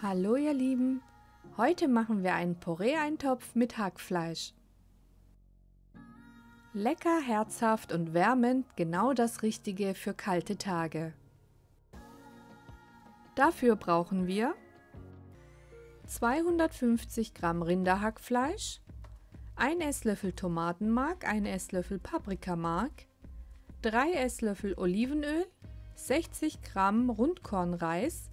Hallo ihr Lieben, heute machen wir einen Porree-Eintopf mit Hackfleisch. Lecker, herzhaft und wärmend, genau das Richtige für kalte Tage. Dafür brauchen wir 250 Gramm Rinderhackfleisch, 1 Esslöffel Tomatenmark, 1 Esslöffel Paprikamark, 3 Esslöffel Olivenöl, 60 Gramm Rundkornreis,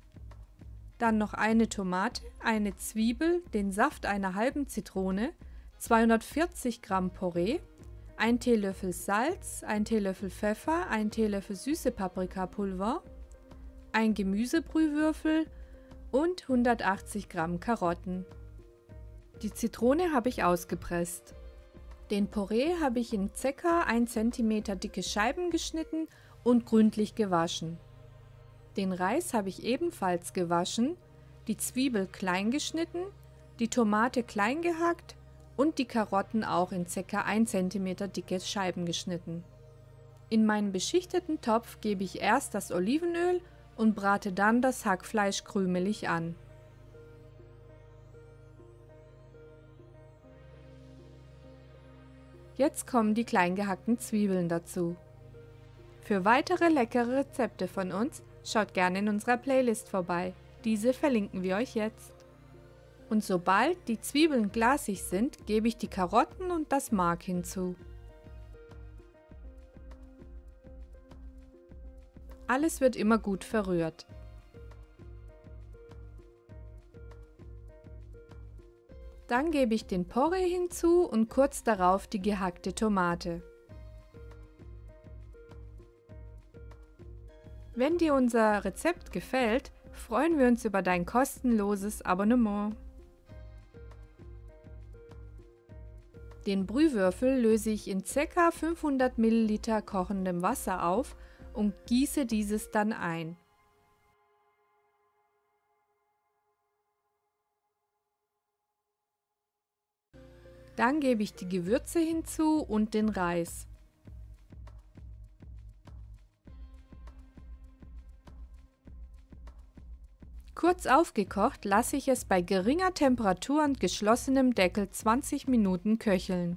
dann noch eine Tomate, eine Zwiebel, den Saft einer halben Zitrone, 240 Gramm Porree, 1 Teelöffel Salz, 1 Teelöffel Pfeffer, 1 Teelöffel süße Paprikapulver, ein Gemüsebrühwürfel und 180 Gramm Karotten. Die Zitrone habe ich ausgepresst. Den Porree habe ich in ca. 1 cm dicke Scheiben geschnitten und gründlich gewaschen. Den Reis habe ich ebenfalls gewaschen, die Zwiebel klein geschnitten, die Tomate klein gehackt und die Karotten auch in ca. 1 cm dicke Scheiben geschnitten. In meinen beschichteten Topf gebe ich erst das Olivenöl und brate dann das Hackfleisch krümelig an. Jetzt kommen die klein gehackten Zwiebeln dazu. Für weitere leckere Rezepte von uns schaut gerne in unserer Playlist vorbei, diese verlinken wir euch jetzt. Und sobald die Zwiebeln glasig sind, gebe ich die Karotten und das Mark hinzu. Alles wird immer gut verrührt. Dann gebe ich den Porree hinzu und kurz darauf die gehackte Tomate. Wenn dir unser Rezept gefällt, freuen wir uns über dein kostenloses Abonnement. Den Brühwürfel löse ich in ca. 500 ml kochendem Wasser auf und gieße dieses dann ein. Dann gebe ich die Gewürze hinzu und den Reis. Kurz aufgekocht lasse ich es bei geringer Temperatur und geschlossenem Deckel 20 Minuten köcheln.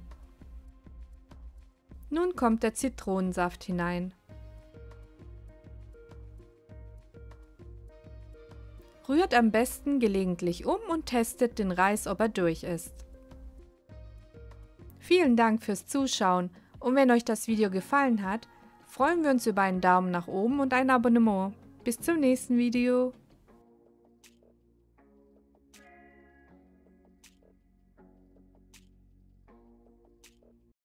Nun kommt der Zitronensaft hinein. Rührt am besten gelegentlich um und testet den Reis, ob er durch ist. Vielen Dank fürs Zuschauen und wenn euch das Video gefallen hat, freuen wir uns über einen Daumen nach oben und ein Abonnement. Bis zum nächsten Video.